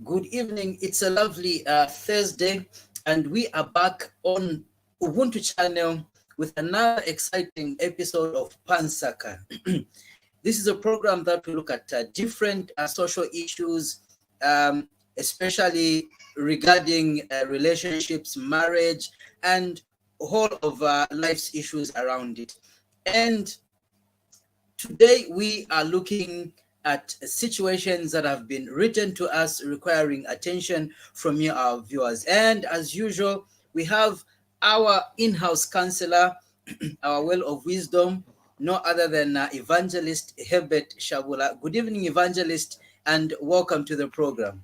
Good evening. It's a lovely Thursday, and we are back on Ubuntu channel with another exciting episode of Nsaka. This is a program that we look at different social issues, especially regarding relationships, marriage, and all of life's issues around it. And today we are looking at situations that have been written to us requiring attention from you, our viewers. And as usual, we have our in-house counselor, our well of wisdom, no other than Evangelist Hebert Shaabula. Good evening, Evangelist, and welcome to the program.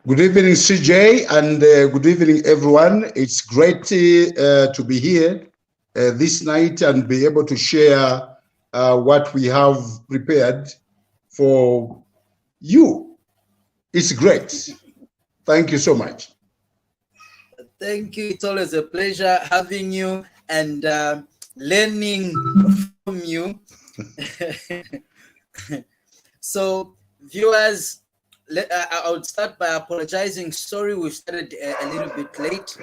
Good evening, CJ, and good evening, everyone. It's great to be here this night and be able to share what we have prepared for you. It's great. Thank you so much. Thank you. It's always a pleasure having you and learning from you. So, viewers, I would start by apologizing. Sorry, we started a little bit late.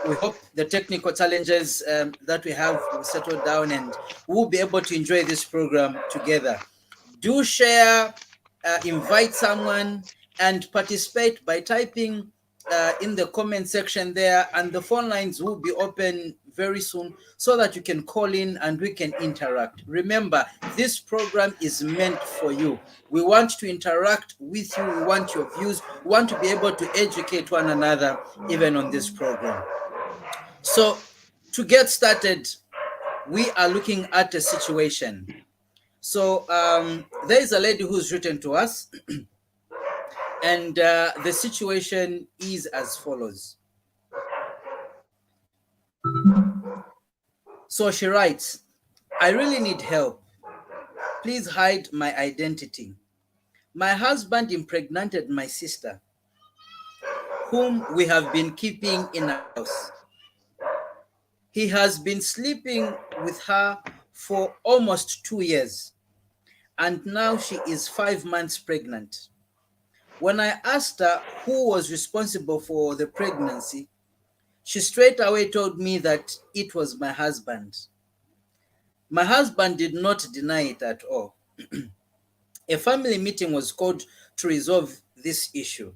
We hope the technical challenges that we have will settle down and we'll be able to enjoy this program together. Do share, invite someone, and participate by typing in the comment section there, and the phone lines will be open very soon so that you can call in and we can interact. Remember, this program is meant for you. We want to interact with you. We want your views. We want to be able to educate one another even on this program. So to get started, we are looking at a situation. So there is a lady who's written to us and the situation is as follows. So she writes, I really need help. Please hide my identity. My husband impregnated my sister, whom we have been keeping in our house. He has been sleeping with her for almost 2 years, and now she is 5 months pregnant. When I asked her who was responsible for the pregnancy, she straight away told me that it was my husband. My husband did not deny it at all. A family meeting was called to resolve this issue,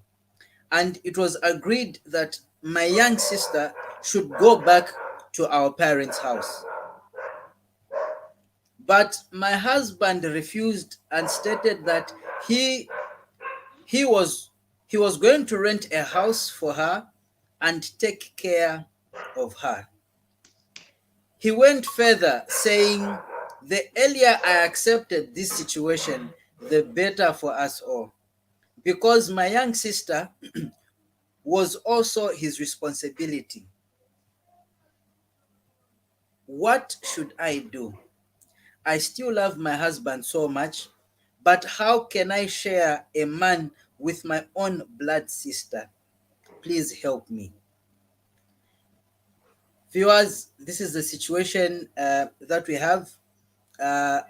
and it was agreed that my young sister should go back to our parents' house. But my husband refused and stated that he was going to rent a house for her and take care of her. He went further, saying, the earlier I accepted this situation, the better for us all, because my young sister was also his responsibility. What should I do? I still love my husband so much, but how can I share a man with my own blood sister? Please help me. Viewers, this is the situation that we have.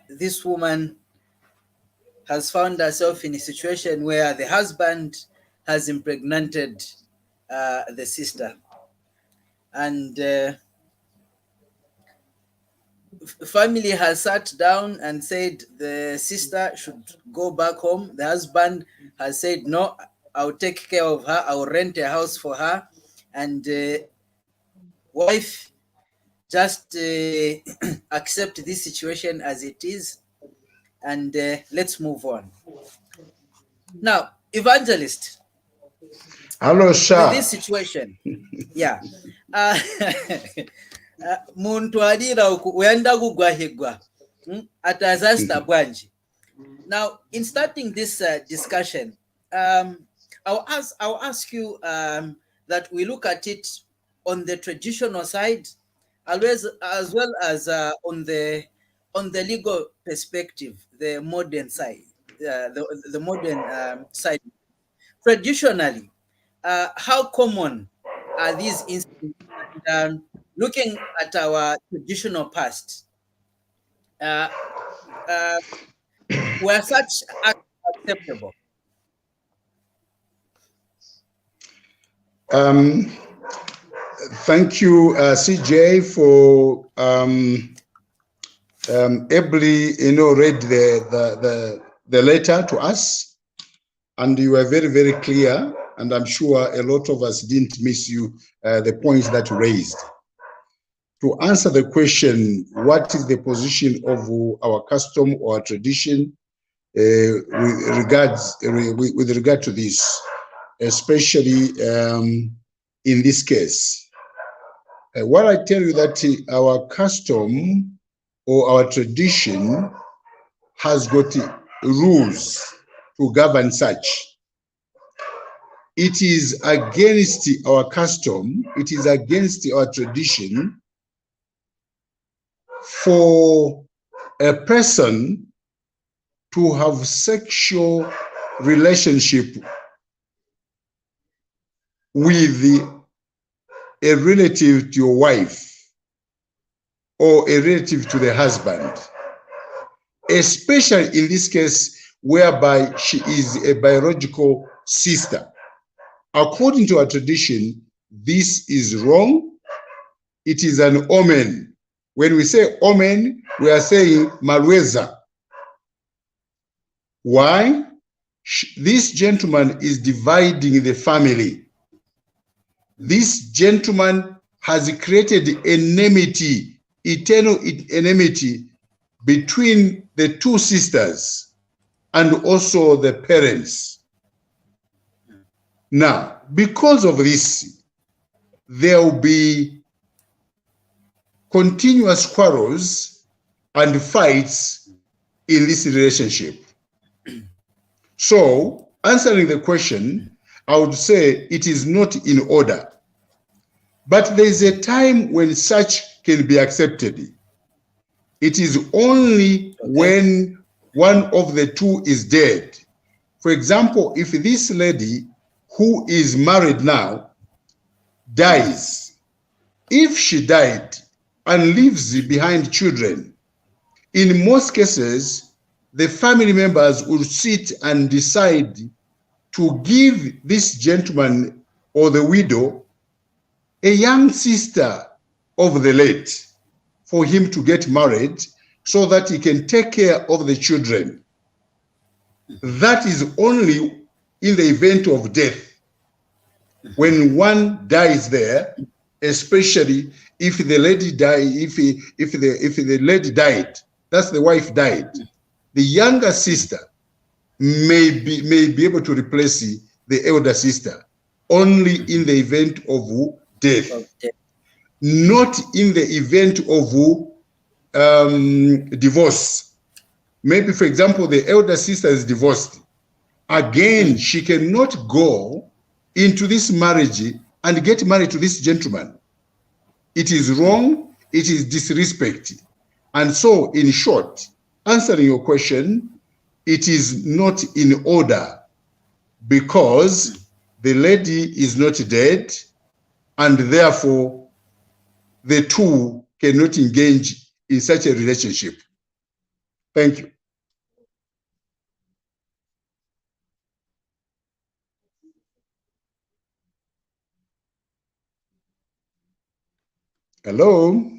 This woman has found herself in a situation where the husband has impregnated the sister. And family has sat down and said the sister should go back home. The husband has said, no, I'll take care of her. I'll rent a house for her. And wife just accept this situation as it is. And let's move on. Now, Evangelist. Hello, sir. With this situation, yeah. Muntu alira uyanda kugwahigwa atazasta bwanji. Now, in starting this discussion, I'll ask you that we look at it on the traditional side, as well as on the legal perspective, the modern side, the modern side. Traditionally, how common are these incidents? And, looking at our traditional past, where such acts acceptable? Thank you, CJ, for ably, read the letter to us, and you were very, very clear. And I'm sure a lot of us didn't miss you, the points that you raised. To answer the question, what is the position of our custom or tradition with regard to this, especially in this case? What I tell you that our custom or our tradition has got rules to govern such. It is against our custom, it is against our tradition for a person to have sexual relationship with a relative to your wife or a relative to the husband, especially in this case whereby she is a biological sister. According to our tradition, this is wrong. It is an omen. When we say omen, we are saying malweza. Why? This gentleman is dividing the family. This gentleman has created enmity, eternal enmity between the two sisters and also the parents. Now, because of this, there will be continuous quarrels and fights in this relationship. So, answering the question, I would say it is not in order. But there is a time when such can be accepted. It is only when one of the two is dead. For example, if this lady who is married now dies, if she died and leaves behind children, in most cases, the family members will sit and decide to give this gentleman or the widow a young sister of the late for him to get married so that he can take care of the children. That is only in the event of death. When one dies there, especially if the lady died, if the lady died, that's the wife died, the younger sister may be able to replace the elder sister only in the event of death, not in the event of divorce. Maybe, for example, the elder sister is divorced. Again, she cannot go into this marriage and get married to this gentleman. It is wrong, it is disrespect. And so, in short, answering your question, it is not in order because the lady is not dead and therefore the two cannot engage in such a relationship. Thank you. Hello?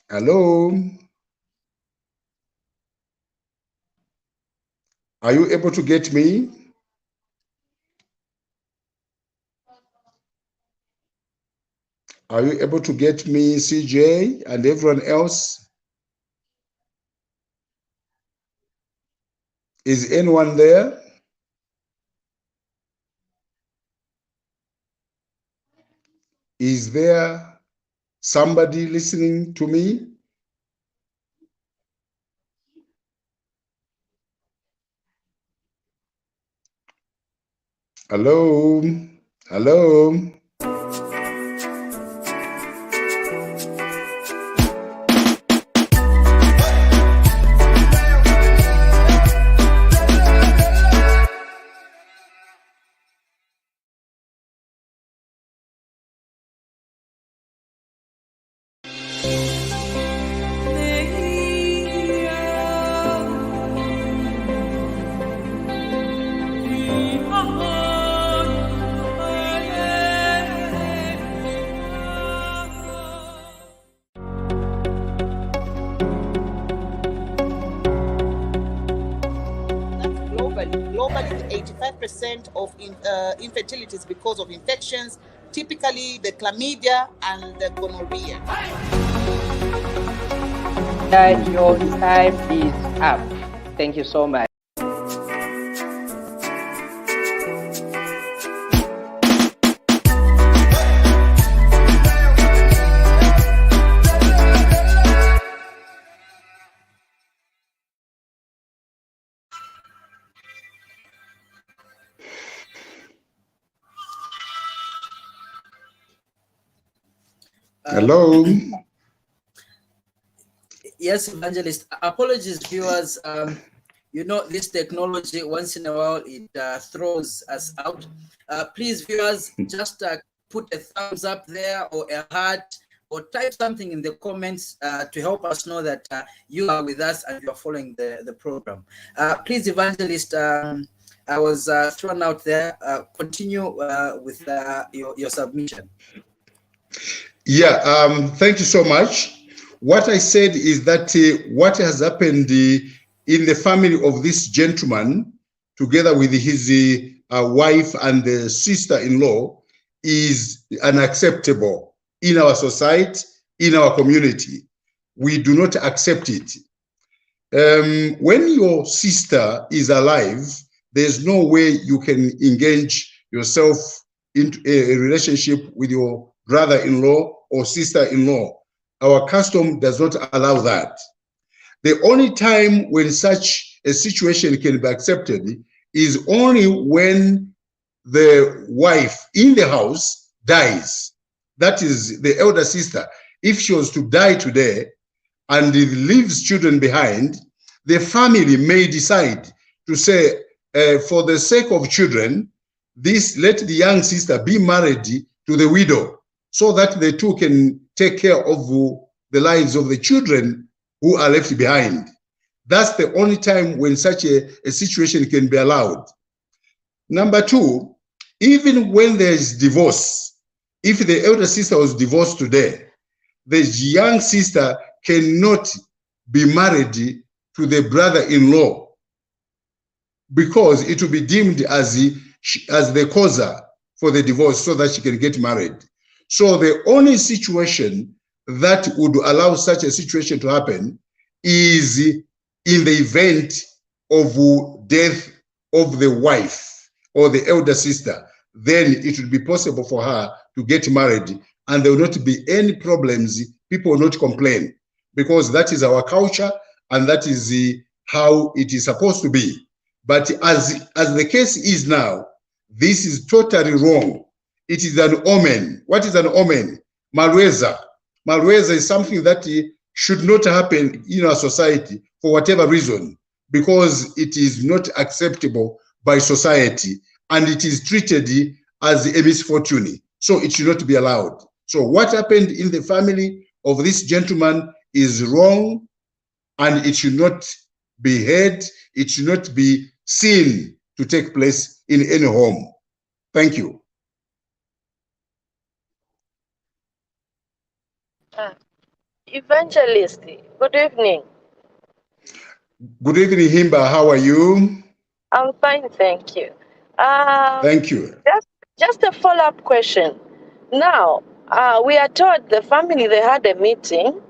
Hello? Are you able to get me? Are you able to get me, CJ, and everyone else? Is anyone there? Is there somebody listening to me? Hello? Hello? 95% of infertility is because of infections, typically the chlamydia and the gonorrhea. Your time is up. Thank you so much. Hello. Yes, Evangelist. Apologies, viewers. You know, this technology, once in a while, it throws us out. Please, viewers, just put a thumbs up there or a heart or type something in the comments to help us know that you are with us and you are following the program. Please, Evangelist, I was thrown out there. Continue with your submission. Yeah, thank you so much. What I said is that what has happened in the family of this gentleman, together with his wife and the sister-in-law, is unacceptable in our society, in our community. We do not accept it. When your sister is alive, there's no way you can engage yourself into a relationship with your brother-in-law or sister-in-law. Our custom does not allow that. The only time when such a situation can be accepted is only when the wife in the house dies. That is the elder sister. If she was to die today and leaves children behind, the family may decide to say, for the sake of children, let the young sister be married to the widow, so that the two can take care of the lives of the children who are left behind. That's the only time when such a situation can be allowed. Number two, even when there is divorce, if the elder sister was divorced today, the young sister cannot be married to the brother-in-law because it will be deemed as the causer for the divorce so that she can get married. So the only situation that would allow such a situation to happen is in the event of death of the wife or the elder sister. Then it would be possible for her to get married and there will not be any problems. People will not complain because that is our culture and that is how it is supposed to be. But as the case is now, this is totally wrong. It is an omen. What is an omen? Malweza. Malweza is something that should not happen in our society for whatever reason, because it is not acceptable by society and it is treated as a misfortune. So it should not be allowed. So what happened in the family of this gentleman is wrong and it should not be heard. It should not be seen to take place in any home. Thank you. Evangelist, good evening. Good evening, Himba. How are you? I'm fine, thank you. Thank you. Just a follow-up question. Now, we are told the family, they had a meeting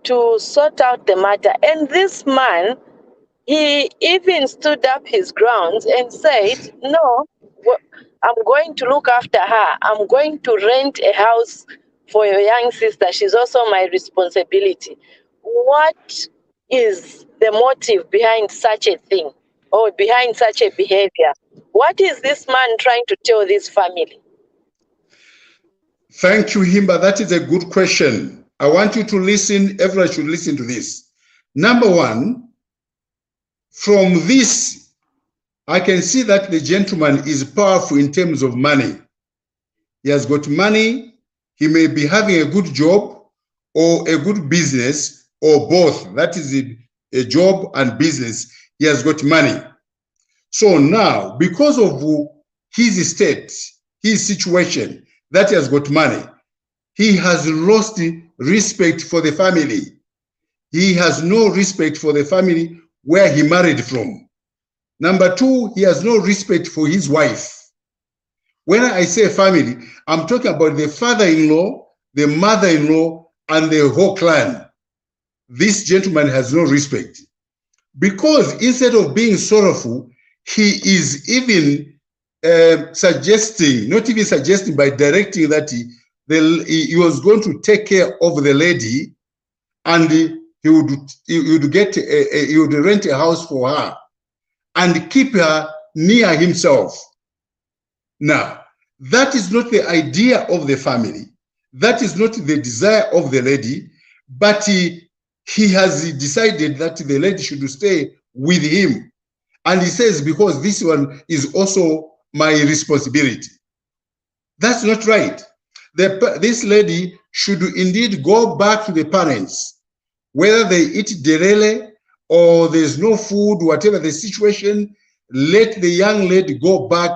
to sort out the matter. And this man, he even stood up his grounds and said, no, I'm going to look after her. I'm going to rent a house for your young sister. She's also my responsibility. What is the motive behind such a thing or behind such a behavior? What is this man trying to tell this family? Thank you, Himba. That is a good question. I want you to listen. Everyone should listen to this. Number one, from this, I can see that the gentleman is powerful in terms of money. He has got money. He may be having a good job or a good business or both. That is a job and business. He has got money. So now, because of his state, his situation, that he has got money, he has lost respect for the family. He has no respect for the family where he married from. Number two, he has no respect for his wife. When I say family, I'm talking about the father-in-law, the mother-in-law, and the whole clan. This gentleman has no respect. Because instead of being sorrowful, he is even suggesting, not even suggesting, by directing that he was going to take care of the lady, and he would rent a house for her and keep her near himself. Now, that is not the idea of the family. That is not the desire of the lady, but he has decided that the lady should stay with him. And he says, because this one is also my responsibility. That's not right. This lady should indeed go back to the parents, whether they eat derele or there's no food, whatever the situation, let the young lady go back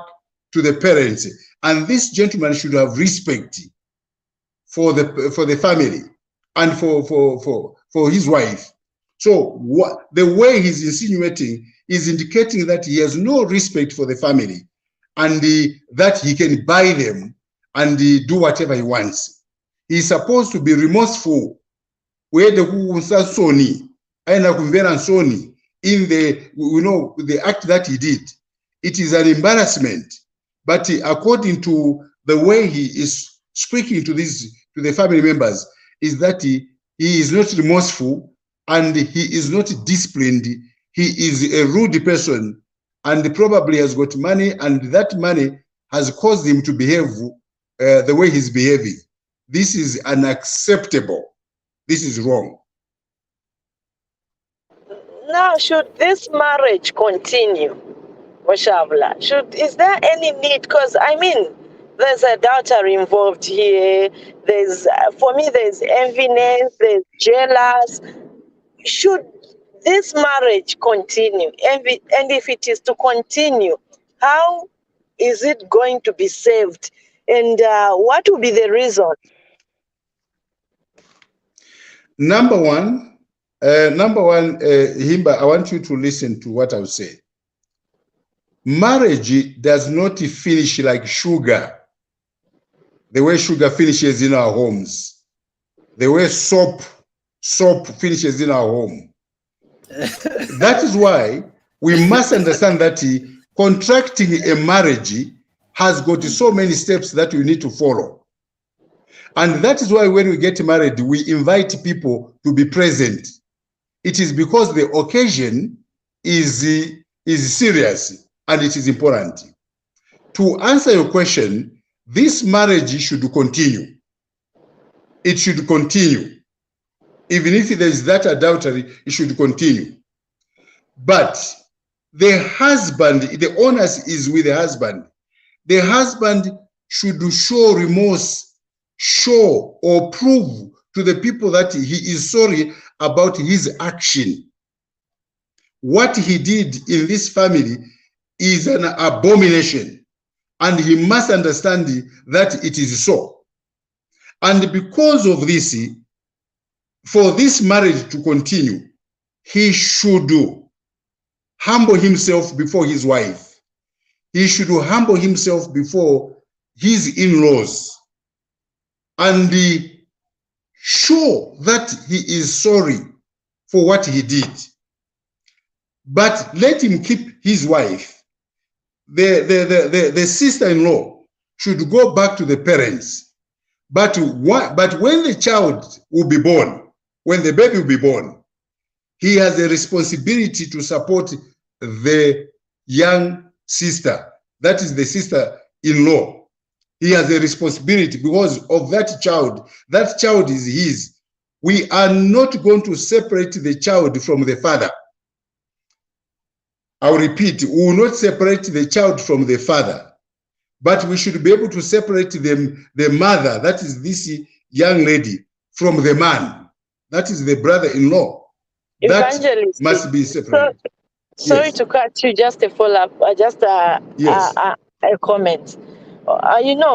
to the parents. And this gentleman should have respect for the family and for his wife. So the way he's insinuating is indicating that he has no respect for the family, and that he can buy them and do whatever he wants. He's supposed to be remorseful. Where the Sony, Sony in the act that he did. It is an embarrassment. But according to the way he is speaking to the family members, is that he is not remorseful and he is not disciplined. He is a rude person and probably has got money, and that money has caused him to behave the way he's behaving. This is unacceptable. This is wrong. Now, should this marriage continue, Shaabula? Is there any need? Because I mean, there's a daughter involved here. For me, there's enviness, there's jealous. Should this marriage continue? And if it is to continue, how is it going to be saved? And what will be the reason? Number one, Himba, I want you to listen to what I'll say. Marriage does not finish like sugar, the way sugar finishes in our homes, the way soap finishes in our home. That is why we must understand that contracting a marriage has got so many steps that we need to follow. And that is why when we get married, we invite people to be present. It is because the occasion is serious and it is important. To answer your question, this marriage should continue. It should continue. Even if there is that adultery, it should continue. But the husband, the onus is with the husband. The husband should show remorse, show or prove to the people that he is sorry about his action. What he did in this family is an abomination, and he must understand that it is so. And because of this, for this marriage to continue, he should humble himself before his wife. He should humble himself before his in-laws and show that he is sorry for what he did. But let him keep his wife. The sister-in-law should go back to the parents. But when the child will be born, when the baby will be born, he has a responsibility to support the young sister. That is the sister-in-law. He has a responsibility because of that child. That child is his. We are not going to separate the child from the father. I'll repeat, we will not separate the child from the father, but we should be able to separate them, the mother, that is this young lady, from the man, that is the brother-in-law. That must be separated. Sorry to cut you, just a follow-up, just a comment.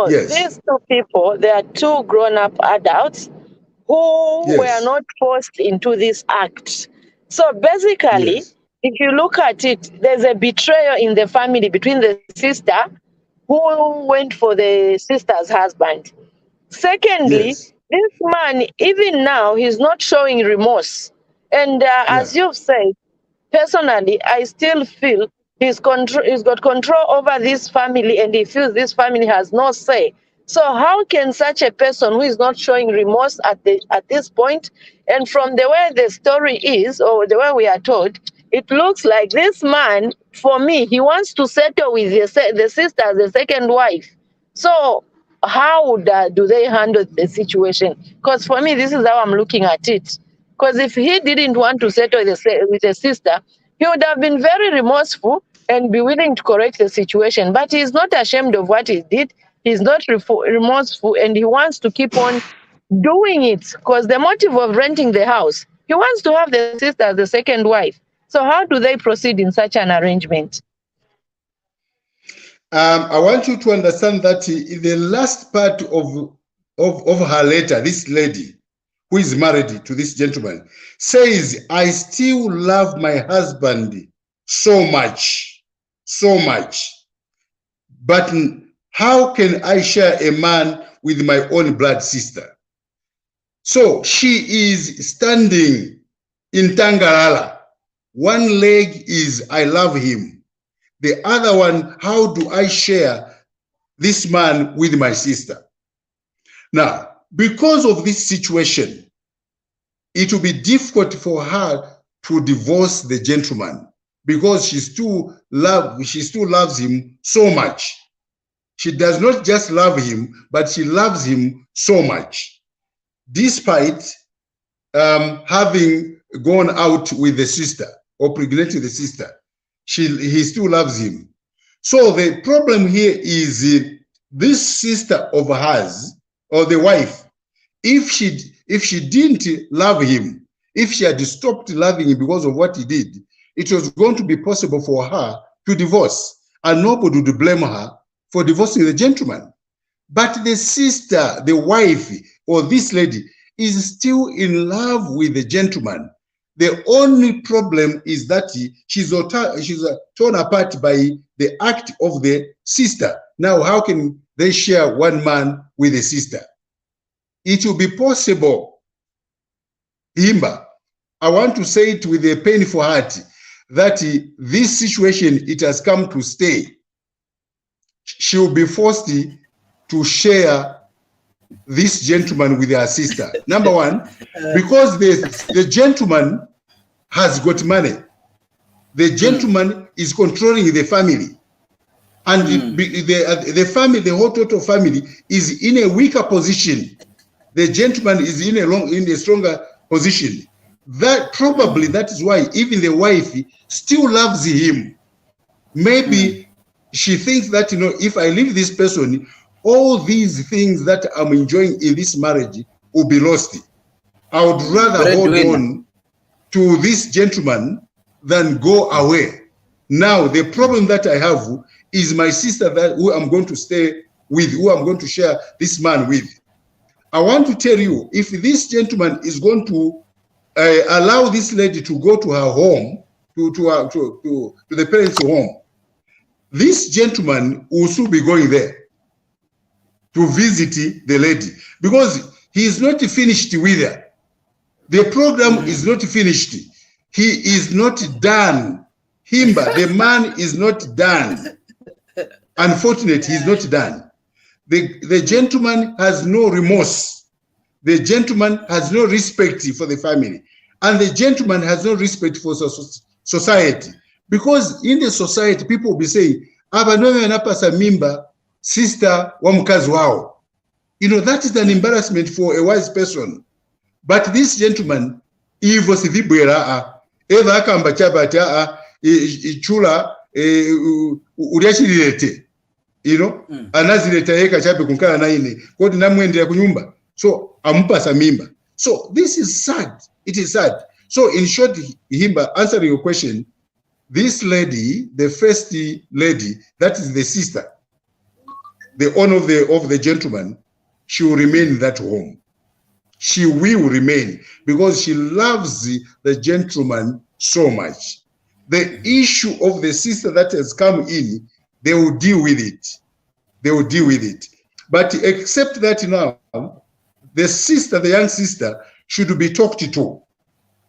These two people, they are two grown-up adults who were not forced into this act. So basically, if you look at it, there's a betrayal in the family between the sister who went for the sister's husband. Secondly, Yes. this man, even now, he's not showing remorse. And as Yeah. you've said, personally, I still feel he's got control over this family, and he feels this family has no say. So how can such a person who is not showing remorse at this point, and from the way the story is, or the way we are told, it looks like this man, for me, he wants to settle with the sister, the second wife. So how do they handle the situation? Because for me, this is how I'm looking at it. Because if he didn't want to settle with the sister, he would have been very remorseful and be willing to correct the situation. But he's not ashamed of what he did. He's not remorseful, and he wants to keep on doing it because the motive of renting the house, he wants to have the sister as the second wife. So how do they proceed in such an arrangement? I want you to understand that in the last part of her letter, this lady who is married to this gentleman says, I still love my husband so much, but how can I share a man with my own blood sister? So she is standing in Tangarala. One leg is, I love him. The other one, how do I share this man with my sister? Now, because of this situation, it will be difficult for her to divorce the gentleman because she still loves him so much. She does not just love him, but she loves him so much. Despite having gone out with the sister or impregnating the sister, he still loves him. So the problem here is this sister of hers, or the wife, if she didn't love him, if she had stopped loving him because of what he did, it was going to be possible for her to divorce, and nobody would blame her for divorcing the gentleman. But the sister, the wife, or this lady is still in love with the gentleman. The only problem is that she's torn apart by the act of the sister. Now, how can they share one man with a sister? It will be possible, Himba, I want to say it with a painful heart, that this situation, it has come to stay. She will be forced to share this gentleman with her sister. Number one, because the gentleman has got money. The gentleman is controlling the family. And the family, the whole total family, is in a weaker position. The gentleman is in a stronger position. That is why even the wife still loves him. Maybe she thinks that, if I leave this person, all these things that I'm enjoying in this marriage will be lost. I would rather hold on to this gentleman than go away. Now, the problem that I have is my sister who I'm going to stay with, who I'm going to share this man with. I want to tell you, if this gentleman is going to allow this lady to go to her home, to the parents' home, this gentleman will soon be going there to visit the lady, because he is not finished with her. The program is not finished. He is not done. Himba, the man is not done. Unfortunately, he is not done. The gentleman has no remorse. The gentleman has no respect for the family. And the gentleman has no respect for society. Because in the society, people will be saying, Abanowe anapasa mimba, sister wa mkazi wao. That is an embarrassment for a wise person. But this gentleman, Ivo Sivibwera, Eva Kambachabata, Chula, Uriachilete, anazileta yeka chape kunkana na ine, kodi namwende ya kunyumba. So, amupasa mimba. So, this is sad. It is sad. So, in short, Himba, answering your question, this lady, the first lady, that is the sister, the owner of the gentleman, she will remain in that home. She will remain because she loves the gentleman so much. the issue of the sister that has come in, they will deal with it. They will deal with it. But except that now, the sister, the young sister, should be talked to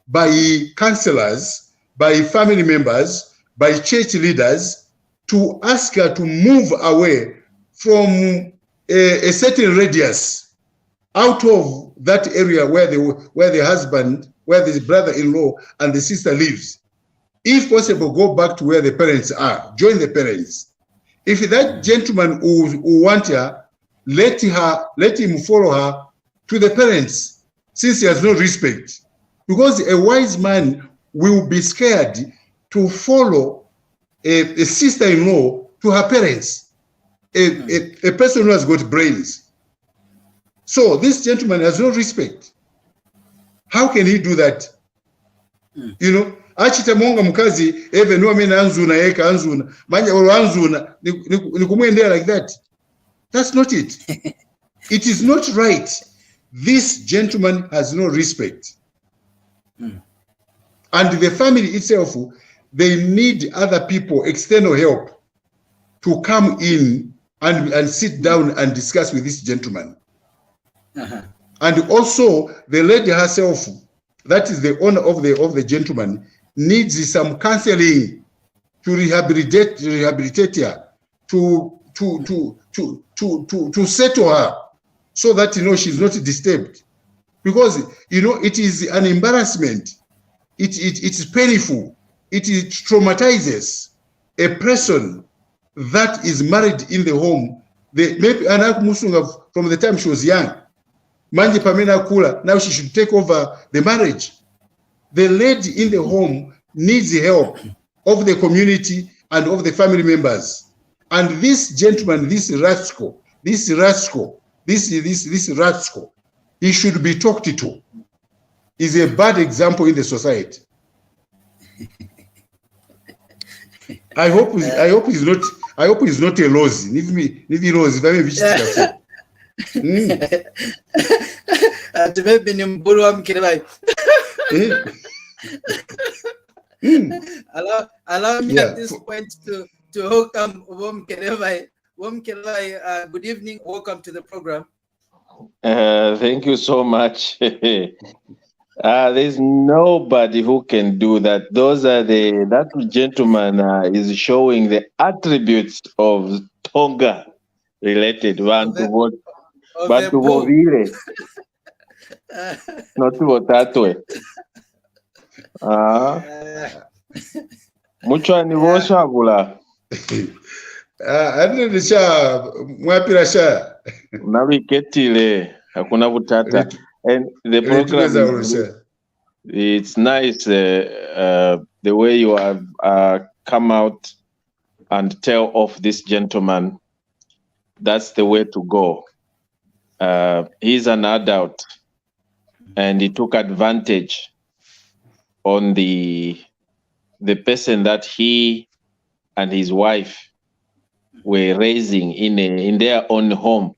by counselors, by family members, by church leaders, to ask her to move away from a certain radius, out of that area where the husband, where the brother-in-law and the sister lives. If possible, go back to where the parents are, join the parents. If that gentleman who want her, let him follow her to the parents, since he has no respect. Because a wise man will be scared to follow a sister-in-law to her parents, a person who has got brains. So this gentleman has no respect. How can he do that? You know, achita monga mkazi even no mena anzuna yeka anzuna manya olo anzuna ni kumwendea like that. That's not it. It is not right. This gentleman has no respect. And the family itself, they need other people, external help, to come in and sit down and discuss with this gentleman. And also the lady herself, that is the owner of the gentleman, needs some counseling to rehabilitate her, to settle her, so that, you know, she's not disturbed. Because, you know, it is an embarrassment. It's painful. It traumatizes a person that is married in the home. Maybe from the time she was young, Manje Pamena Kula, now she should take over the marriage. The lady in the home needs the help of the community and of the family members. And this gentleman, this rascal, he should be talked to. Is a bad example in the society. I hope he's not a lousy. If he lousy, very vicious. Allow me at this point to welcome Wom Kelevai. Wom Kelevai, good evening. Welcome to the program. Thank you so much. There's nobody who can do that. That gentleman is showing the attributes of Tonga related one to what, but to Vovire, not to what that way. Mucho ni Shaabula. Nabiketile hakuna butata. And the program, it's nice the way you have come out and tell off this gentleman. That's the way to go. He's an adult, and he took advantage on the person that he and his wife were raising in their own home.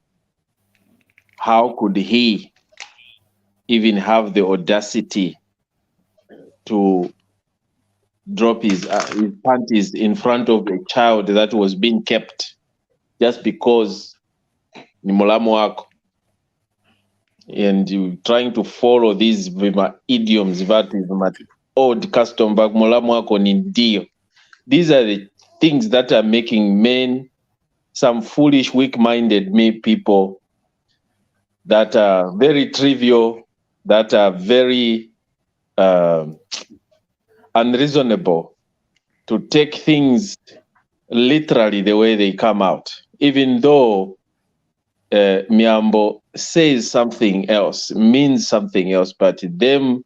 How could he even have the audacity to drop his panties in front of a child that was being kept just because ni mulamu wako? And you trying to follow these idioms, old custom back mulamu wako ni ndio. These are the things that are making men, some foolish, weak-minded people that are very trivial, that are very unreasonable, to take things literally the way they come out. Even though Miambo says something else, means something else, but them,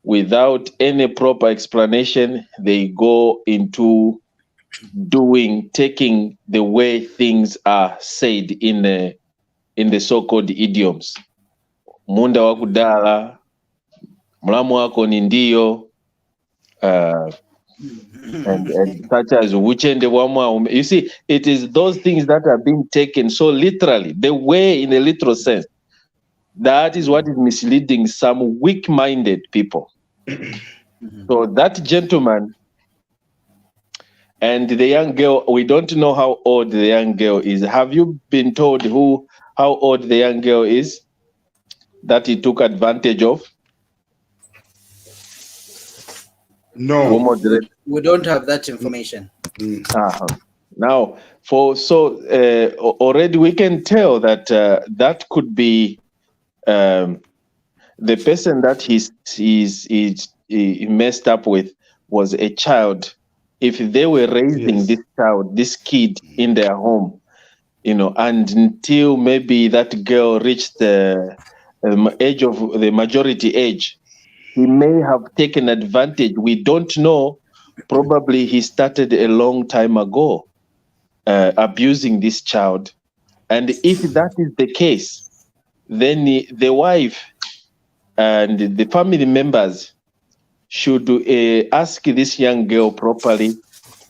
without any proper explanation, they go into taking the way things are said in the so-called idioms. Munda wakudala, mulamu wako ni ndio, and such as uchende wamwa. You see, it is those things that are being taken so literally, the way in a literal sense. That is what is misleading some weak-minded people. So that gentleman And the young girl, we don't know how old the young girl is. Have you been told how old the young girl is that he took advantage of? No. We don't have that information. Now, already we can tell that that could be the person that he messed up with was a child. If they were raising this child, this kid in their home, and until maybe that girl reached the age of the majority age, he may have taken advantage. We don't know. Probably he started a long time ago abusing this child. And if that is the case, then the wife and the family members should ask this young girl properly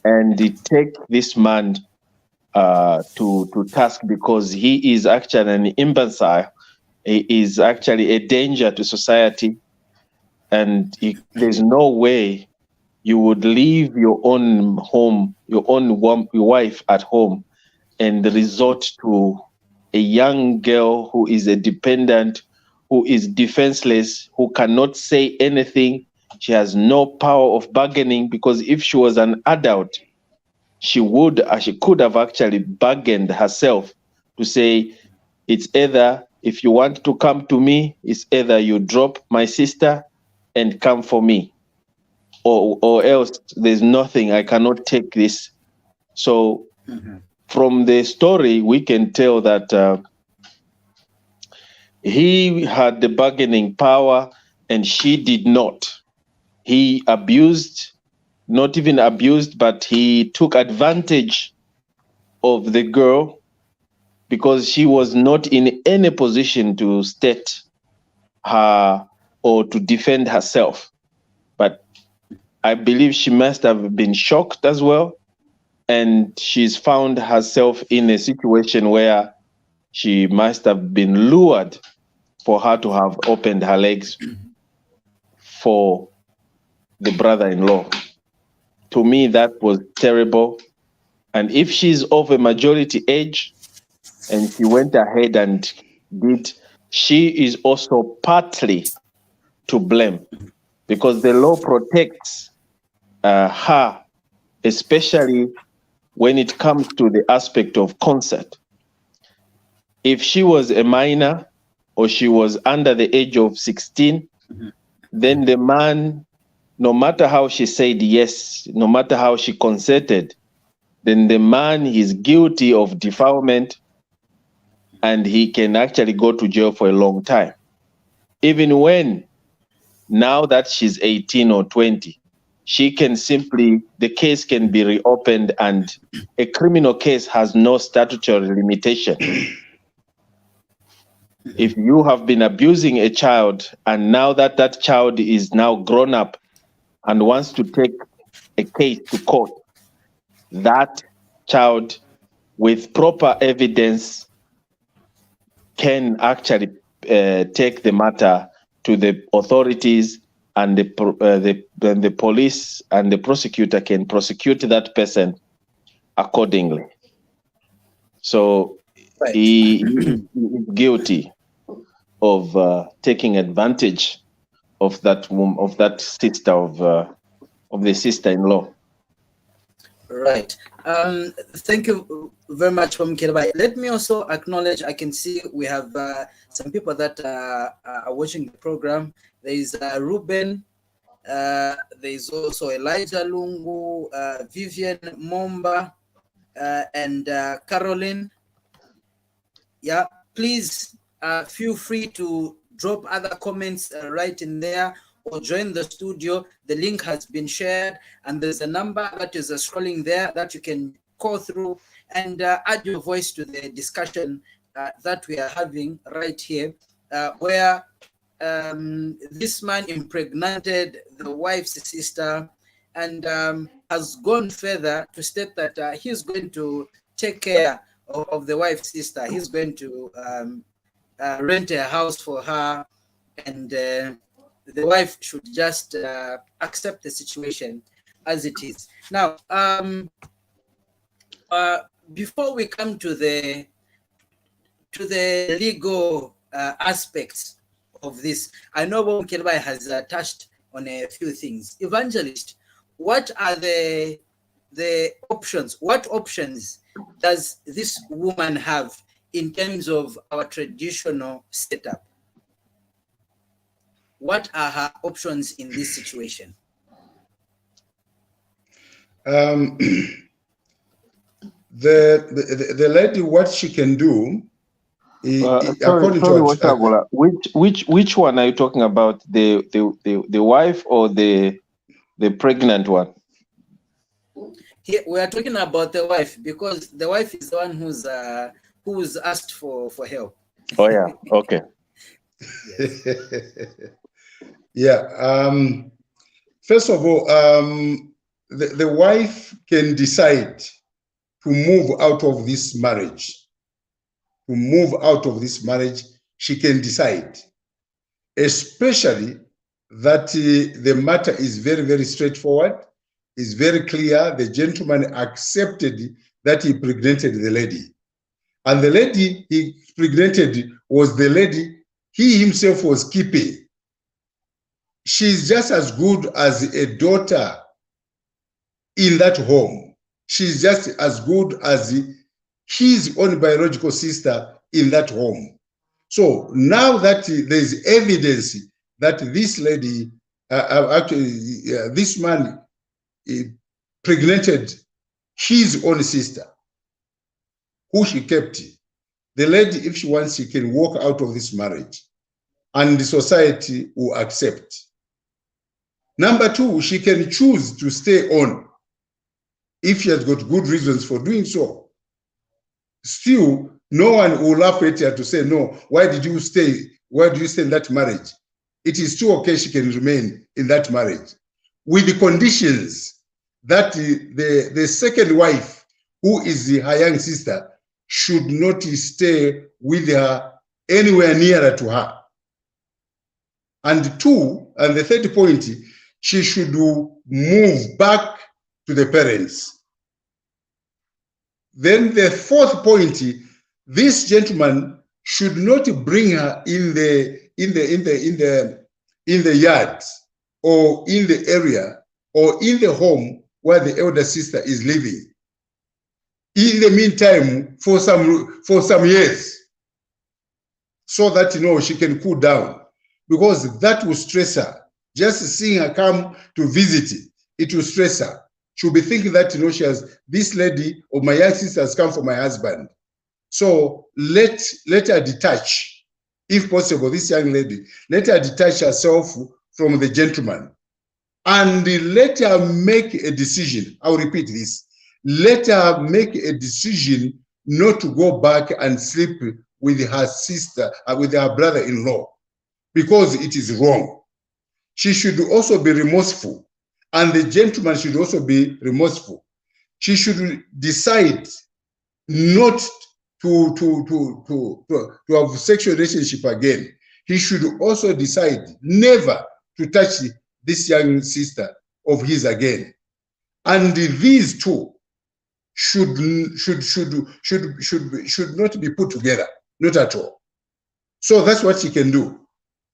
and take this man to task, because he is actually an imbecile. He is actually a danger to society. And there's no way you would leave your own home, your wife at home, and resort to a young girl who is a dependent, who is defenseless, who cannot say anything. She has no power of bargaining, because if she was an adult, she could have actually bargained herself to say, it's either, if you want to come to me, it's either you drop my sister and come for me, or else there's nothing, I cannot take this. So from the story, we can tell that he had the bargaining power and she did not. He abused, not even abused, but he took advantage of the girl because she was not in any position to state her or to defend herself. But I believe she must have been shocked as well. And she's found herself in a situation where she must have been lured for her to have opened her legs for the brother-in-law. To me, that was terrible. And if she's of a majority age and she went ahead and did, she is also partly to blame, because the law protects her, especially when it comes to the aspect of consent. If she was a minor or she was under the age of 16, then the man, no matter how she said yes, no matter how she consented, then the man is guilty of defilement and he can actually go to jail for a long time. Even when, now that she's 18 or 20, she can simply, the case can be reopened, and a criminal case has no statutory limitation. If you have been abusing a child and now that that child is now grown up and wants to take a case to court, that child with proper evidence can actually take the matter to the authorities, and the police and the prosecutor can prosecute that person accordingly. So he is guilty of taking advantage of that woman, of that sister, of the sister-in-law. Right. Thank you very much, Kirbai. Let me also acknowledge, I can see we have some people that are watching the program. There is Ruben, there is also Elijah Lungu, Vivian Momba, and Caroline. Yeah, please feel free to drop other comments right in there, or join the studio. The link has been shared, and there's a number that is scrolling there that you can call through and add your voice to the discussion that we are having right here, where this man impregnated the wife's sister and has gone further to state that he's going to take care of the wife's sister. He's going to rent a house for her, and the wife should just accept the situation. as it is. Now, before we come to the legal aspects of this, I know Mkelbai has touched on a few things. Evangelist, what are the options? What options does this woman have in terms of our traditional setup? What are her options in this situation? The lady, what she can do, sorry, Shaabula, which one are you talking about? The wife or the pregnant one? Here we are talking about the wife, because the wife is the one who's asked for help. Oh yeah, okay. Yeah. First of all, the wife can decide to move out of this marriage. To move out of this marriage, she can decide, especially that the matter is very, very straightforward, is very clear. The gentleman accepted that he pregnanted the lady. And the lady he pregnanted was the lady he himself was keeping. She's just as good as a daughter in that home. She's just as good as his own biological sister in that home. So now that there's evidence that this lady, this man pregnanted his own sister, who she kept, the lady, if she wants, she can walk out of this marriage and the society will accept. Number two, she can choose to stay on if she has got good reasons for doing so. Still, no one will laugh at her to say, no, why did you stay? Why do you stay in that marriage? It is still okay, she can remain in that marriage, with the conditions that the second wife, who is her young sister, should not stay with her anywhere nearer to her. And two, and the third point, she should move back to the parents. Then the fourth point, this gentleman should not bring her in the yard or in the area or in the home where the elder sister is living. In the meantime, for some years, so that she can cool down, because that will stress her. Just seeing her come to visit, it will stress her. She'll be thinking that she has, this lady or my young sister has come for my husband. So let her detach, if possible, this young lady, let her detach herself from the gentleman and let her make a decision. I'll repeat this. Let her make a decision not to go back and sleep with her sister, with her brother-in-law, because it is wrong. She should also be remorseful, and the gentleman should also be remorseful. She should decide not to have a sexual relationship again. He should also decide never to touch this young sister of his again. And these two should not be put together, not at all. So that's what she can do.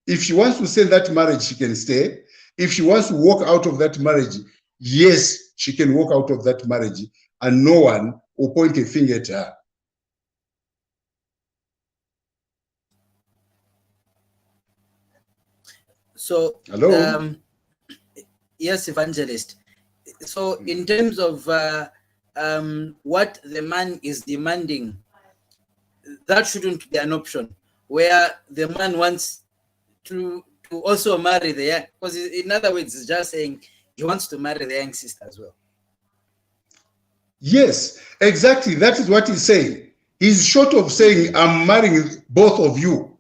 If she wants to stay in that marriage, she can stay. If she wants to walk out of that marriage, yes, she can walk out of that marriage, and no one will point a finger at her. So, hello. Yes, Evangelist. So, in terms of what the man is demanding, that shouldn't be an option, where the man wants to also marry the young, because in other words, it's just saying he wants to marry the young sister as well. Yes, exactly. That is what he's saying. He's short of saying, I'm marrying both of you.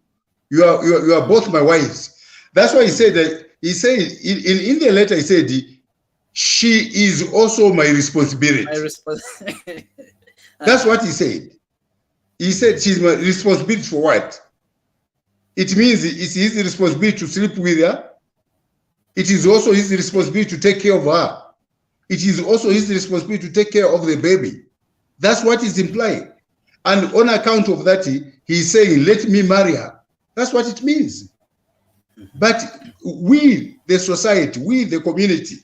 You are both my wives. That's why he said that. He said in the letter, he said, she is also my responsibility. That's what he said. He said she's my responsibility for what? It means it's his responsibility to sleep with her. It is also his responsibility to take care of her. it is also his responsibility to take care of the baby. That's what is implying. And on account of that, he's saying, let me marry her. That's what it means. But we, the society, we, the community,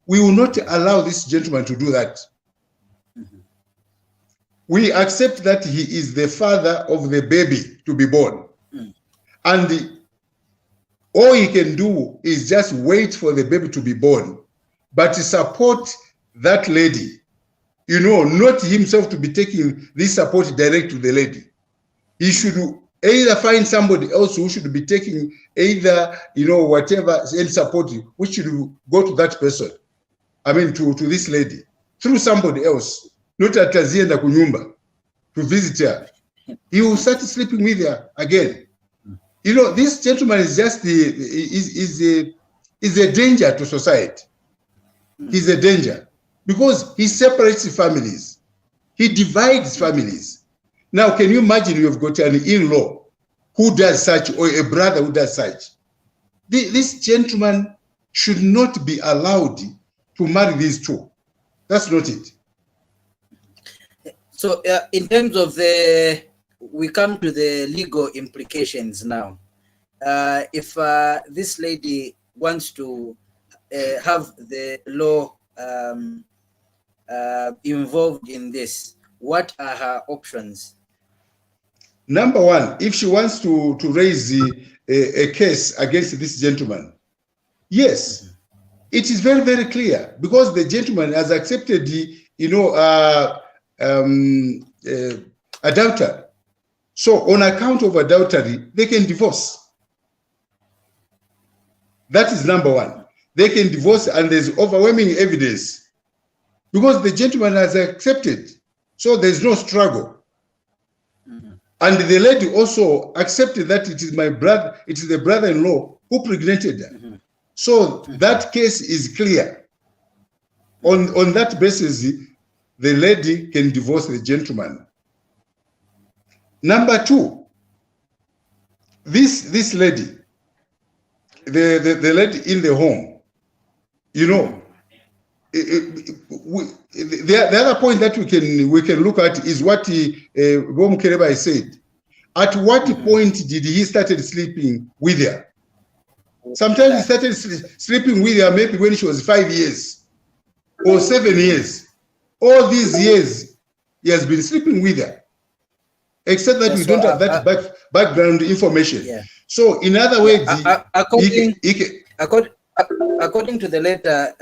we will not allow this gentleman to do that. We accept that he is the father of the baby to be born. And all he can do is just wait for the baby to be born, but support that lady, you know, not himself to be taking this support direct to the lady. He should either find somebody else who should be taking either, you know, whatever and support, which should go to that person. I mean, to this lady, through somebody else, not at Tazienda Kunyumba, to visit her. He will start sleeping with her again. You know, this gentleman is just is a danger to society. He's a danger because he separates families. He divides families. Now, can you imagine you've got an in-law who does such, or a brother who does such? This gentleman should not be allowed to marry these two. That's not it. So in terms of we come to the legal implications now. If this lady wants to have the law involved in this, what are her options? Number one, if she wants to raise a case against this gentleman, yes, it is very, very clear because the gentleman has accepted the, you know, adultery. So on account of adultery, they can divorce. That is number one. They can divorce, and there's overwhelming evidence because the gentleman has accepted. So there's no struggle. And the lady also accepted that it is my brother, it is the brother-in-law who pregnanted her. So that case is clear. On that basis, the lady can divorce the gentleman. Number two, this lady, the lady in the home, you know, the other point that we can look at is what Bom Kereba said. At what point did he started sleeping with her? Sometimes he started sleeping with her maybe when she was 5 years or 7 years. All these years he has been sleeping with her, except that we don't have that background information. Yeah. So in other words, according to the letter,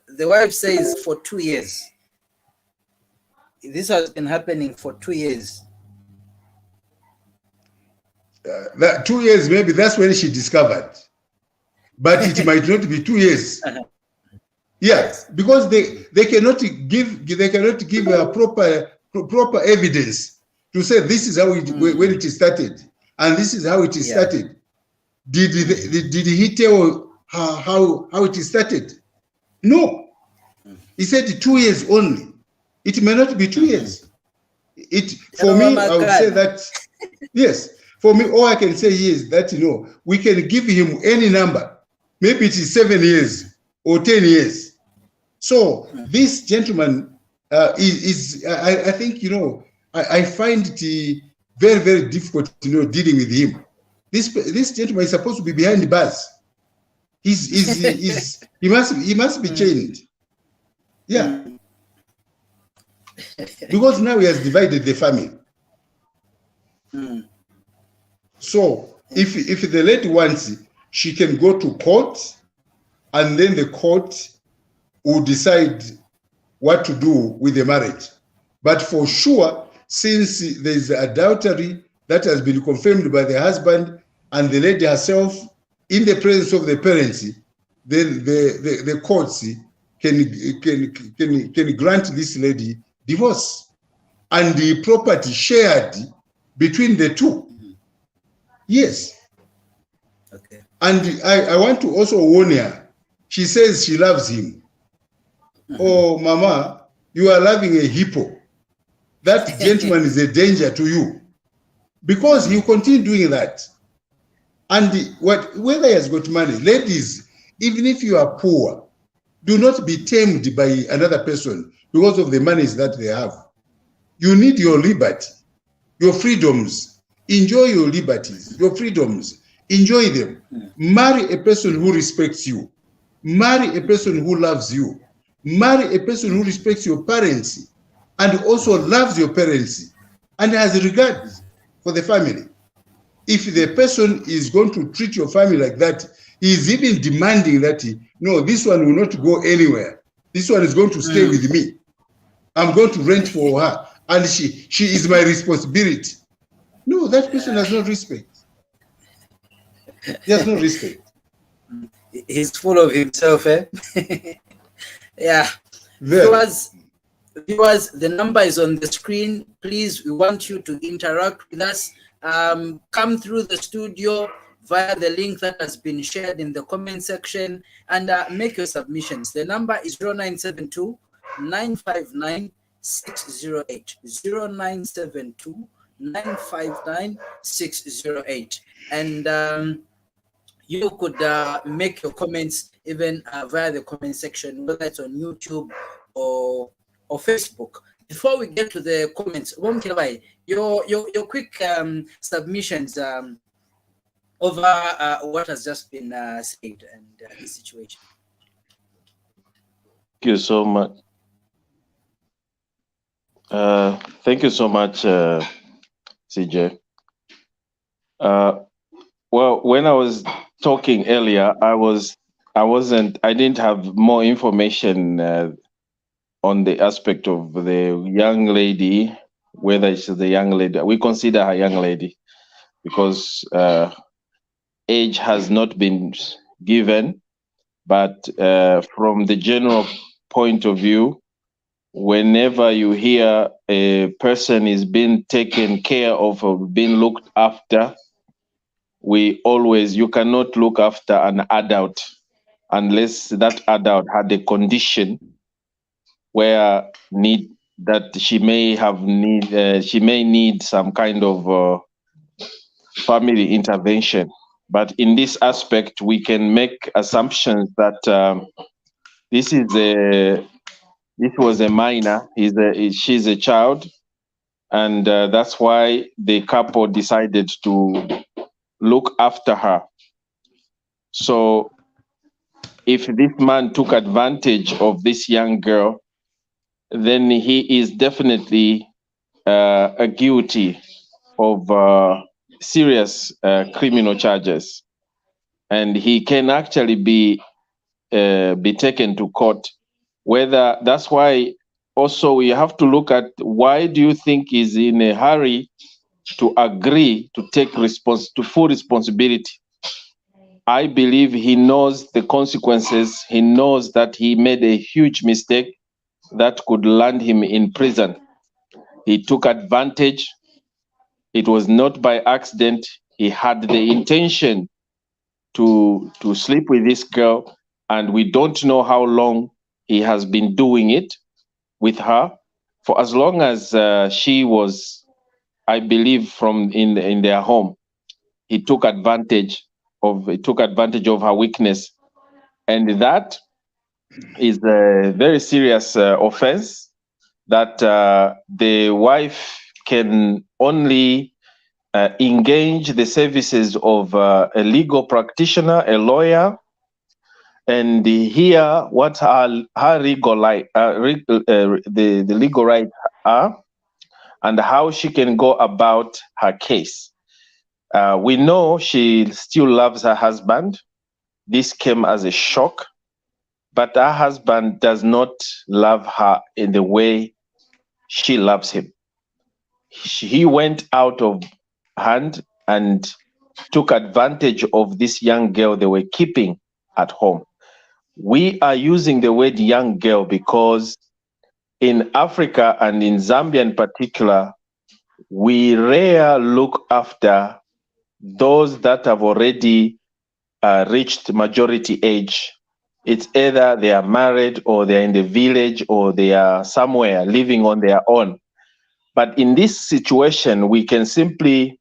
the wife says for 2 years. This has been happening for 2 years. That 2 years, maybe that's when she discovered, but it might not be 2 years. Yes, because they cannot give a proper evidence to say this is how when it started and this is how it started. Did he tell her how it started? No, he said 2 years only. It may not be 2 years. For me, I would say that yes. For me, all I can say is that, you know, we can give him any number. Maybe it is 7 years or 10 years. So this gentleman I think, you know, I find it very, very difficult, you know, dealing with him. This gentleman is supposed to be behind the bars. He must be chained. Yeah. Because now he has divided the family. So if the lady wants, she can go to court, and then the court will decide what to do with the marriage. But for sure, since there is adultery that has been confirmed by the husband and the lady herself in the presence of the parents, then the courts can grant this lady divorce and the property shared between the two. Yes. Okay. And I want to also warn her. She says she loves him. Oh, Mama, you are loving a hippo. That gentleman is a danger to you because he will continue doing that. And whether he has got money, ladies, even if you are poor, Do not be tamed by another person because of the monies that they have. You need your liberty, your freedoms. Enjoy your liberties, your freedoms. Enjoy them. Marry a person who respects you. Marry a person who loves you. Marry a person who respects your parents and also loves your parents and has regard for the family. If the person is going to treat your family like that, he is even demanding that, no, this one will not go anywhere. This one is going to stay with me. I'm going to rent for her, and she is my responsibility. No, that person has no respect. He has no respect. He's full of himself, eh? Yeah. Viewers, the number is on the screen. Please, we want you to interact with us. Come through the studio via the link that has been shared in the comment section and make your submissions. The number is 0972 959 608. 0972 959 608. And you could make your comments even via the comment section, whether it's on YouTube or Facebook. Before we get to the comments, your quick submissions over what has just been said and the situation. Thank you so much. Thank you so much, CJ. Well, when I was talking earlier, I didn't have more information on the aspect of the young lady, whether she's the young lady. We consider her young lady because age has not been given, but from the general point of view, whenever you hear a person is being taken care of or being looked after, you cannot look after an adult unless that adult had a condition where she may need some kind of family intervention. But in this aspect, we can make assumptions that this was a minor. She's a child, and that's why the couple decided to look after her. So if this man took advantage of this young girl, then he is definitely guilty of serious criminal charges, and he can actually be taken to court. That's why also we have to look at why do you think he's in a hurry to agree to take full responsibility. I believe he knows the consequences. He knows that he made a huge mistake that could land him in prison. He took advantage. It was not by accident. He had the intention to sleep with this girl, and we don't know how long he has been doing it with her. For as long as she was, I believe, in their home, he took advantage of her weakness, and that is a very serious offense that the wife can only engage the services of a legal practitioner, a lawyer, and hear what her legal the legal rights are, and how she can go about her case. We know she still loves her husband. This came as a shock, but her husband does not love her in the way she loves him. He went out of hand and took advantage of this young girl they were keeping at home. We are using the word young girl because in Africa and in Zambia in particular, we rarely look after those that have already reached majority age. It's either they are married or they're in the village or they are somewhere living on their own. But in this situation, we can simply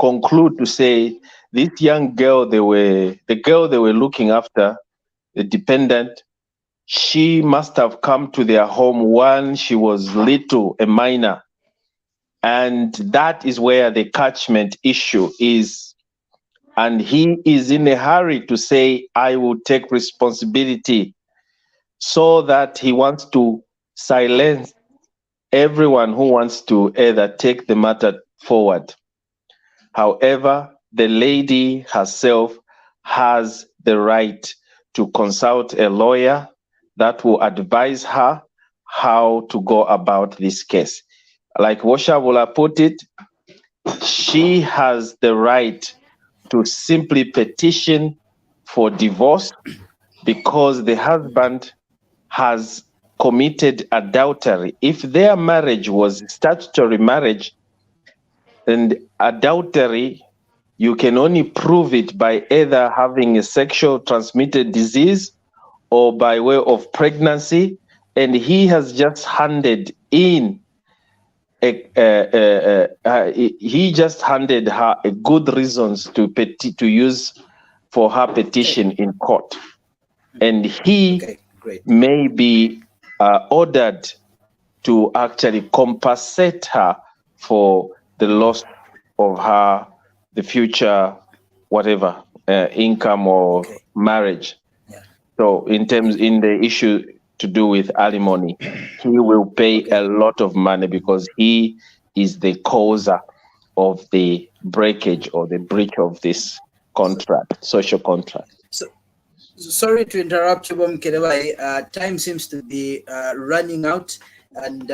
conclude to say this young girl, the girl they were looking after, the dependent, she must have come to their home when she was little, a minor. And that is where the catchment issue is. And he is in a hurry to say, I will take responsibility, so that he wants to silence everyone who wants to either take the matter forward. However, the lady herself has the right to consult a lawyer that will advise her how to go about this case. Like Shaabula put it, she has the right to simply petition for divorce because the husband has committed adultery. If their marriage was statutory marriage, and adultery, you can only prove it by either having a sexual transmitted disease or by way of pregnancy, and he has just handed in he just handed her a good reasons to use for her petition in court, and he may be ordered to actually compensate her for the loss of the future, whatever, income or marriage. So in the issue to do with alimony, he will pay a lot of money because he is the causer of the breakage or the breach of this contract, social contract. So, sorry to interrupt you, Mkerebai. Time seems to be running out, and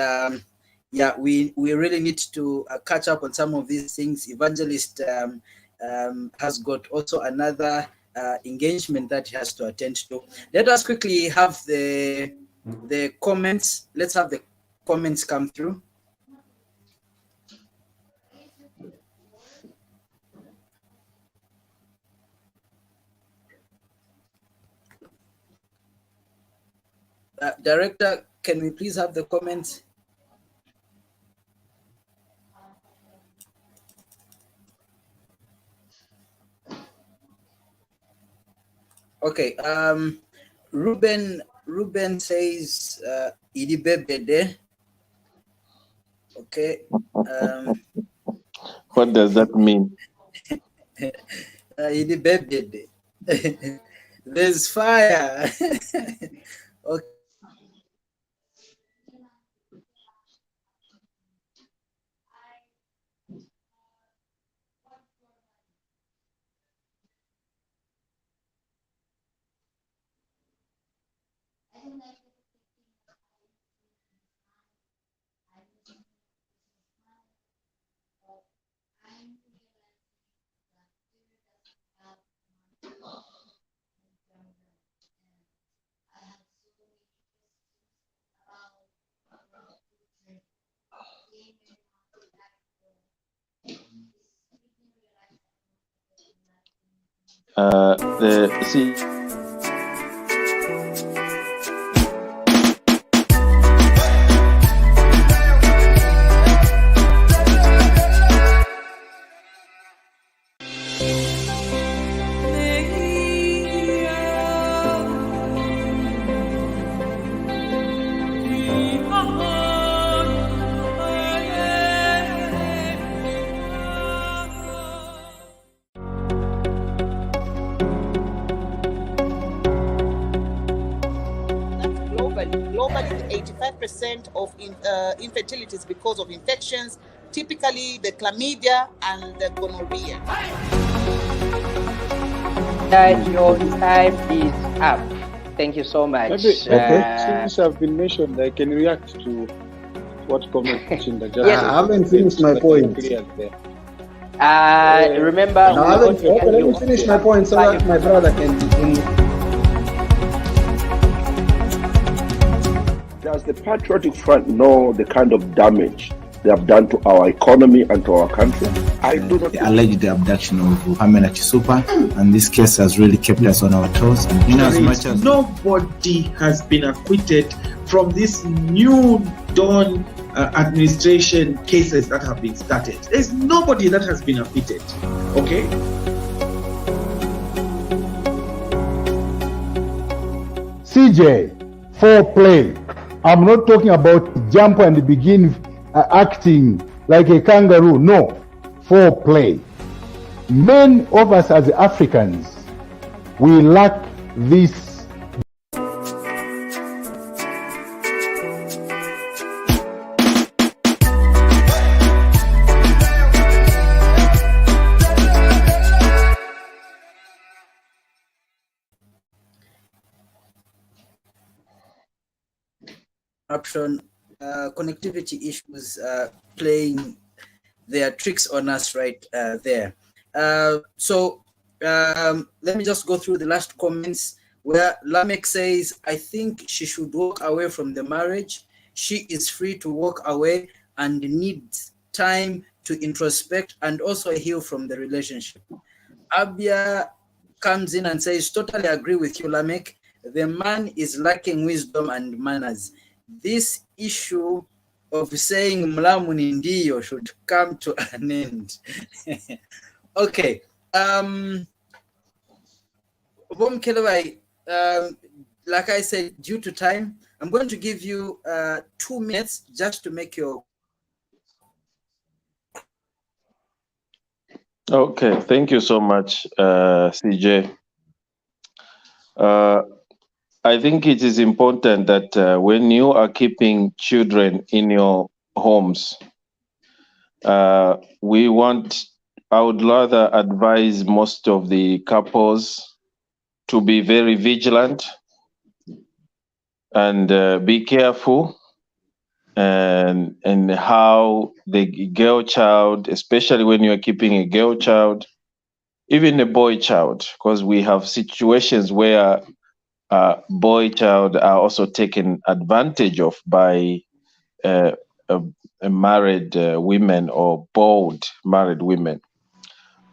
yeah, we really need to catch up on some of these things. Evangelist has got also another engagement that he has to attend to. Let us quickly have the comments. Let's have the comments come through. Director, can we please have the comments? Okay, Ruben says Idibebede. Okay. What does that mean? Idibebede. There's fire. Okay. Globally, 85% of infertility is because of infections, typically the chlamydia and the gonorrhea. Your time is up. Thank you so much. Since I've been mentioned, I can react to what comment Chinda just I haven't finished my point. Remember, let me finish my point so that my brother can. Does the Patriotic Front know the kind of damage they have done to our economy and to our country? I do not. The alleged abduction of Pamela Chisupa, and this case has really kept us on our toes. And in as much as nobody has been acquitted from this new dawn administration cases that have been started. There's nobody that has been acquitted. Okay. CJ, foreplay. I'm not talking about jump and begin acting like a kangaroo. No, foreplay. Many of us as Africans, we lack this. Connectivity issues playing their tricks on us right there. So let me just go through the last comments where Lamek says, I think she should walk away from the marriage. She is free to walk away and needs time to introspect and also heal from the relationship. Abia comes in and says, totally agree with you, Lamek. The man is lacking wisdom and manners. This issue of saying mlamu ni ndiyo should come to an end. Okay. Like I said, due to time, I'm going to give you 2 minutes just to make your... Okay, thank you so much, CJ. I think it is important that when you are keeping children in your homes, I would rather advise most of the couples to be very vigilant and be careful and how the girl child, especially when you're keeping a girl child, even a boy child, because we have situations where boy child are also taken advantage of by married women or bold married women.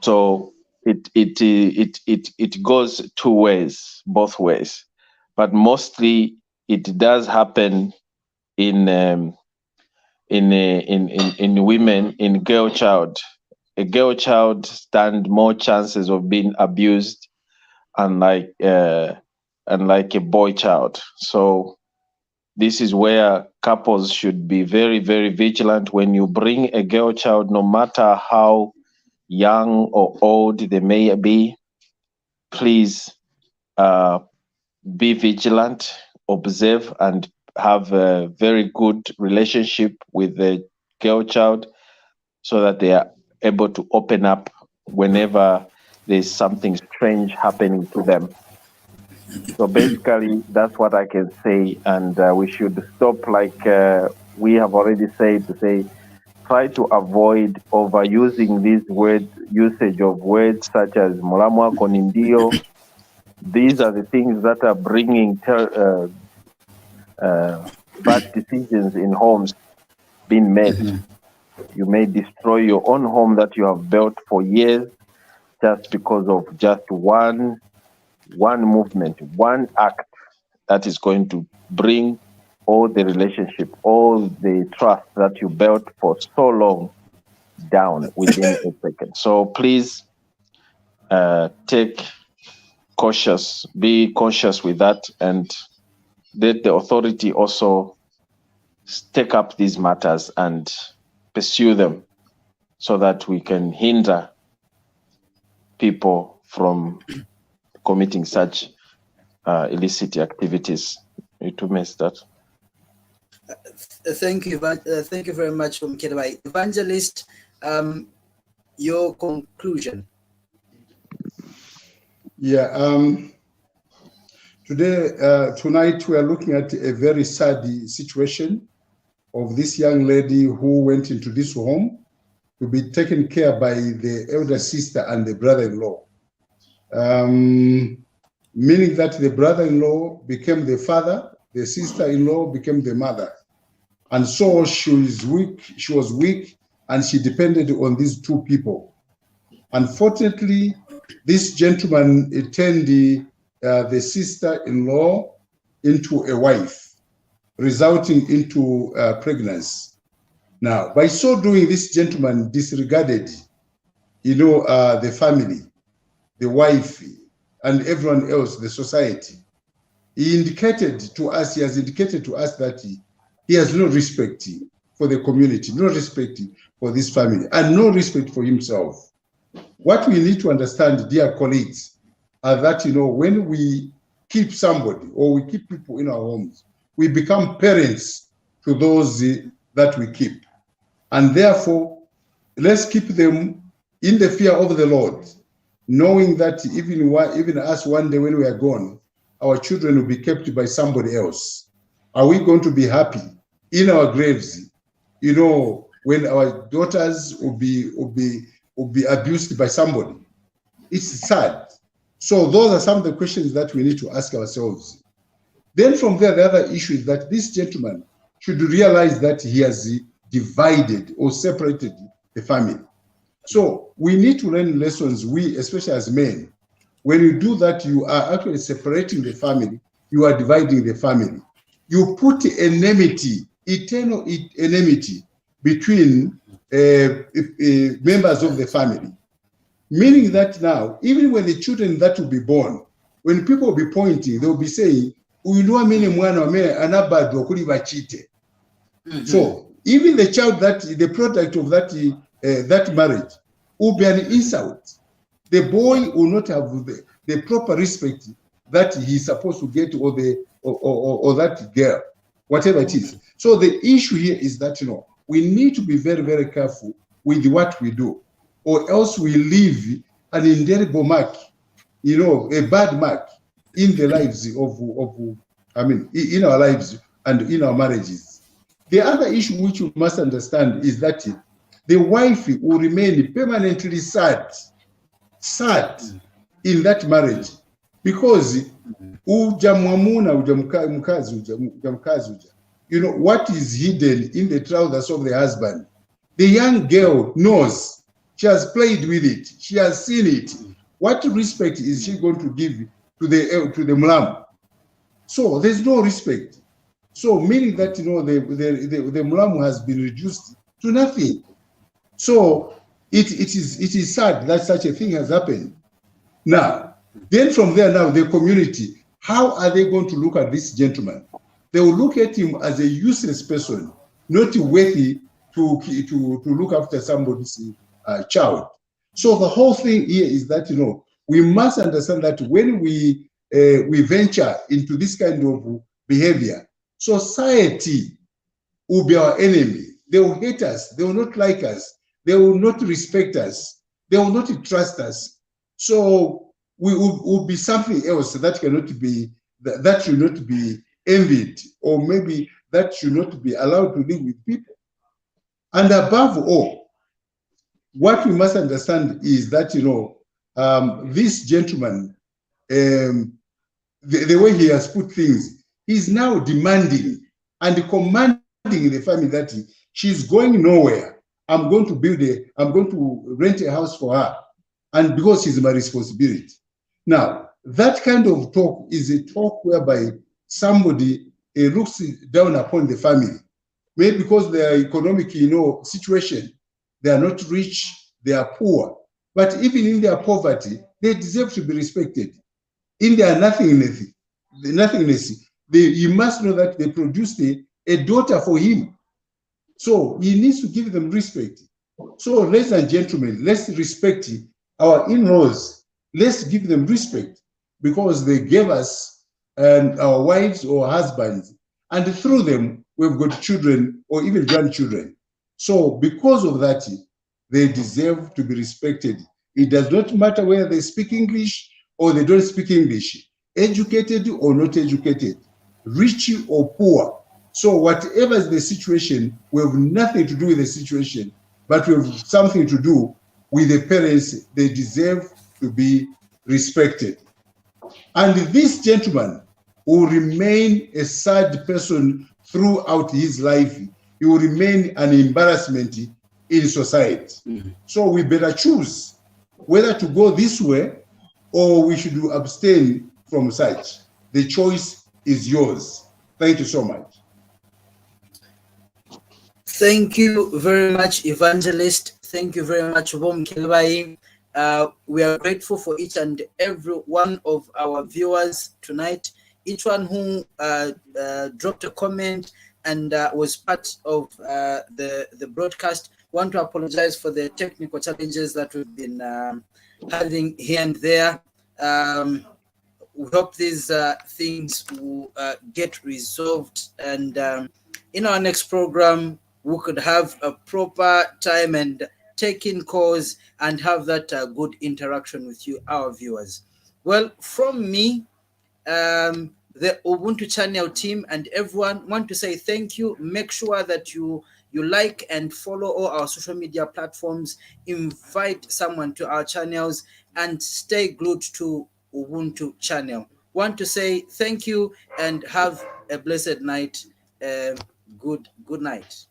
So it goes 2 ways, both ways, but mostly it does happen in women, in girl child. A girl child stand more chances of being abused, unlike a boy child. So this is where couples should be very, very vigilant. When you bring a girl child, no matter how young or old they may be, please be vigilant, observe, and have a very good relationship with the girl child so that they are able to open up whenever there's something strange happening to them. So basically, that's what I can say, and we should stop, like we have already said, to say, try to avoid overusing these usage of words such as mulamwa konindio. These are the things that are bringing bad decisions in homes being made. You may destroy your own home that you have built for years just because of just one movement, one act that is going to bring all the relationship, all the trust that you built for so long down within a second. So please be cautious with that, and let the authority also take up these matters and pursue them so that we can hinder people from committing such illicit activities. To miss that. Thank you very much, Mkerebai. Evangelist, your conclusion. Yeah. Tonight we are looking at a very sad situation of this young lady who went into this home to be taken care by the elder sister and the brother-in-law. Meaning that the brother-in-law became the father, the sister-in-law became the mother. And so she was weak, and she depended on these 2 people. Unfortunately, this gentleman turned the sister-in-law into a wife, resulting into pregnancy. Now, by so doing, this gentleman disregarded, the family, the wife, and everyone else, the society. he has indicated to us that he has no respect for the community, no respect for this family, and no respect for himself. What we need to understand, dear colleagues, are that, when we keep somebody or we keep people in our homes, we become parents to those that we keep. And therefore, let's keep them in the fear of the Lord, knowing that even us one day when we are gone, our children will be kept by somebody else. Are we going to be happy in our graves, when our daughters will be abused by somebody? It's sad. So those are some of the questions that we need to ask ourselves. Then from there, the other issue is that this gentleman should realize that he has divided or separated the family. So we need to learn lessons, we, especially as men. When you do that, you are actually separating the family, you are dividing the family. You put enmity, eternal enmity between members of the family. Meaning that now, even when the children that will be born, when people will be pointing, they will be saying, so even the child the product of that marriage will be an insult. The boy will not have the proper respect that he's supposed to get, or that girl, whatever it is. So the issue here is that, we need to be very, very careful with what we do, or else we leave an indelible mark, a bad mark in the lives in our lives and in our marriages. The other issue which you must understand is that the wife will remain permanently sad in that marriage, because what is hidden in the trousers of the husband, the young girl knows. She has played with it. She has seen it. What respect is she going to give to the mlam? So there's no respect. So meaning that the mlam has been reduced to nothing. So it is sad that such a thing has happened. Now, then from there now, the community, how are they going to look at this gentleman? They will look at him as a useless person, not worthy to look after somebody's child. So the whole thing here is that, we must understand that when we venture into this kind of behavior, society will be our enemy. They will hate us. They will not like us. They will not respect us. They will not trust us. So we will be something else that cannot be, that should not be envied, or maybe that should not be allowed to live with people. And above all, what we must understand is that, this gentleman, the way he has put things, he's now demanding and commanding the family that she's going nowhere. I'm going to rent a house for her, and because it's my responsibility. Now, that kind of talk is a talk whereby somebody looks down upon the family, maybe because their economic, situation, they are not rich, they are poor. But even in their poverty, they deserve to be respected. In their nothingness, you must know that they produced a daughter for him. So he needs to give them respect. So, ladies and gentlemen, let's respect our in-laws. Let's give them respect, because they gave us our wives or husbands, and through them we've got children or even grandchildren. So because of that, they deserve to be respected. It does not matter whether they speak English or they don't speak English, educated or not educated, rich or poor. So whatever is the situation, we have nothing to do with the situation, but we have something to do with the parents. They deserve to be respected. And this gentleman will remain a sad person throughout his life. He will remain an embarrassment in society. So we better choose whether to go this way or we should abstain from such. The choice is yours. Thank you so much. Thank you very much, Evangelist. Thank you very much, Vom Kilbai. We are grateful for each and every one of our viewers tonight. each one who dropped a comment and was part of the broadcast. Want to apologize for the technical challenges that we've been having here and there. We hope these things will get resolved, and in our next program we could have a proper time and take in calls and have that good interaction with you, our viewers. Well, from me, the Ubuntu channel team and everyone, want to say thank you. Make sure that you like and follow all our social media platforms, invite someone to our channels, and stay glued to Ubuntu channel. Want to say thank you and have a blessed night. Good night.